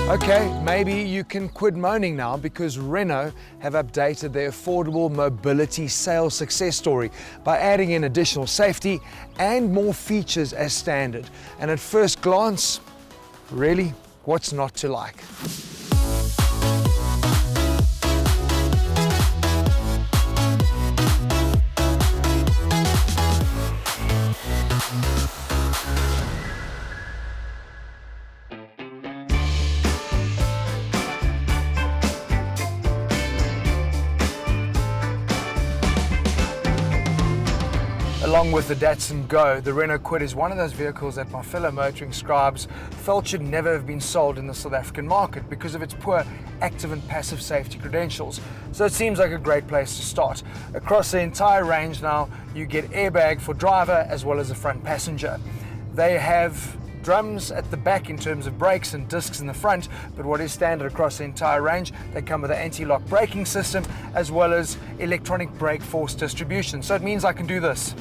Okay, maybe you can quit moaning now because Renault have updated their affordable mobility sales success story by adding in additional safety and more features as standard. And at first glance, really, what's not to like? Along with the Datsun Go, the Renault Kwid is one of those vehicles that my fellow motoring scribes felt should never have been sold in the South African market because of its poor active and passive safety credentials. So it seems like a great place to start. Across the entire range now, you get airbag for driver as well as the front passenger. They have drums at the back in terms of brakes and discs in the front, but what is standard across the entire range, they come with an anti-lock braking system as well as electronic brake force distribution. So it means I can do this.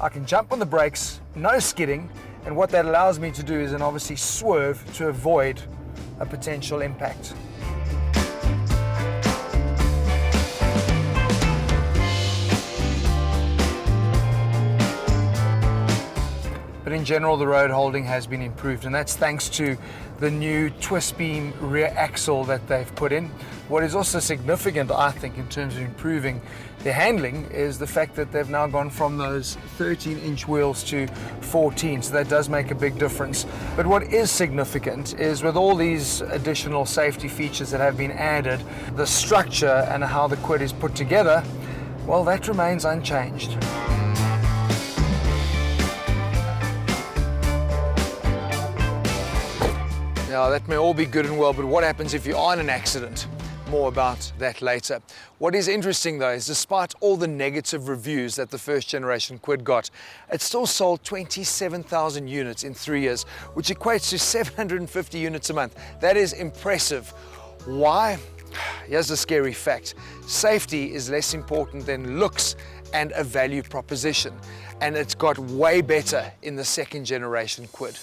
I can jump on the brakes, no skidding, and what that allows me to do is then obviously swerve to avoid a potential impact. But in general, the road holding has been improved, and that's thanks to the new twist beam rear axle that they've put in. What is also significant, I think, in terms of improving their handling is the fact that they've now gone from those 13-inch wheels to 14, so that does make a big difference. But what is significant is with all these additional safety features that have been added, the structure and how the Kwid is put together, well, that remains unchanged. Now, that may all be good and well, but what happens if you are in an accident? More about that later. What is interesting though is despite all the negative reviews that the first generation Kwid got, it still sold 27,000 units in 3 years, which equates to 750 units a month. That is impressive. Why? Here's the scary fact. Safety is less important than looks and a value proposition. And it's got way better in the second generation Kwid.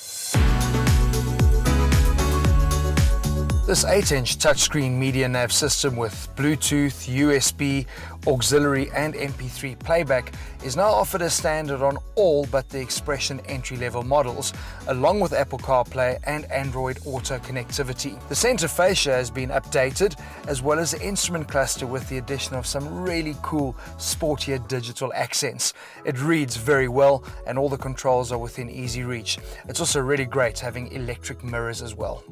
This 8-inch touchscreen media nav system with Bluetooth, USB, auxiliary and MP3 playback is now offered as standard on all but the Expression entry-level models, along with Apple CarPlay and Android Auto connectivity. The center fascia has been updated, as well as the instrument cluster with the addition of some really cool, sportier digital accents. It reads very well and all the controls are within easy reach. It's also really great having electric mirrors as well.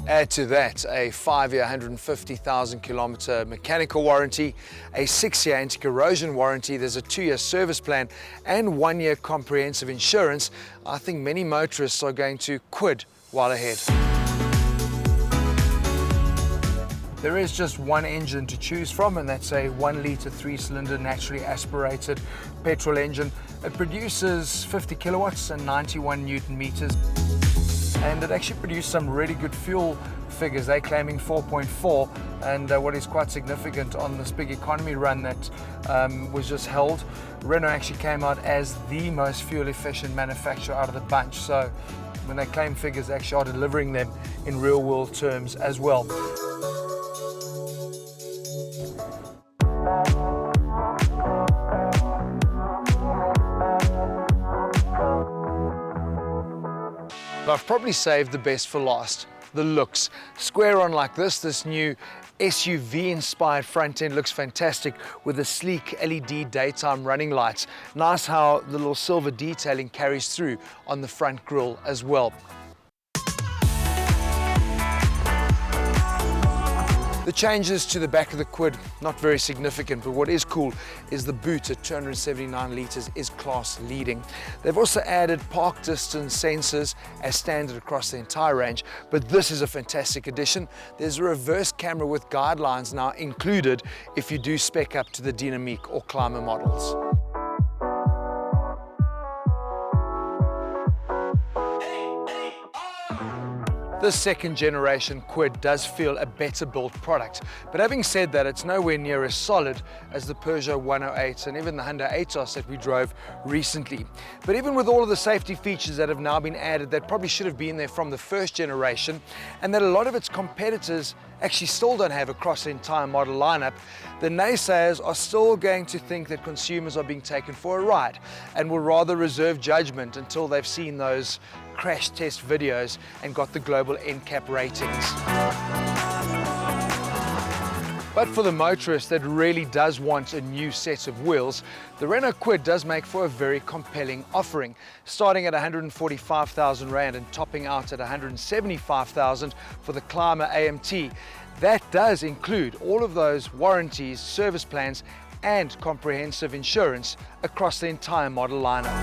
Add to that a 5-year, 150,000 kilometer mechanical warranty, a 6-year anti-corrosion warranty, there's a 2-year service plan and 1-year comprehensive insurance. I think many motorists are going to quid while ahead. There is just one engine to choose from, and that's a 1-litre 3-cylinder naturally aspirated petrol engine. It produces 50 kilowatts and 91 Newton meters. And it actually produced some really good fuel figures. They're claiming 4.4, and what is quite significant on this big economy run that was just held, Renault actually came out as the most fuel efficient manufacturer out of the bunch. So when they claim figures, they actually are delivering them in real world terms as well. I've probably saved the best for last, the looks. Square on like this new SUV-inspired front end looks fantastic with the sleek LED daytime running lights. Nice how the little silver detailing carries through on the front grille as well. The changes to the back of the Kwid, not very significant, but what is cool is the boot at 279 litres is class leading. They've also added park distance sensors as standard across the entire range, but this is a fantastic addition. There's a reverse camera with guidelines now included if you do spec up to the Dynamique or Climber models. This second generation Kwid does feel a better built product, but having said that, it's nowhere near as solid as the Peugeot 108 and even the Hyundai Atos that we drove recently. But even with all of the safety features that have now been added that probably should have been there from the first generation, and that a lot of its competitors actually still don't have across the entire model lineup, the naysayers are still going to think that consumers are being taken for a ride and will rather reserve judgment until they've seen those crash test videos and got the global NCAP ratings. But for the motorist that really does want a new set of wheels, the Renault Kwid does make for a very compelling offering, starting at 145,000 Rand and topping out at 175,000 for the Climber AMT. That does include all of those warranties, service plans and comprehensive insurance across the entire model lineup.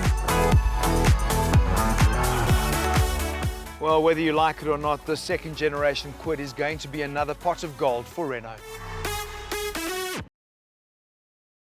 Well, whether you like it or not, the second generation Kwid is going to be another pot of gold for Renault.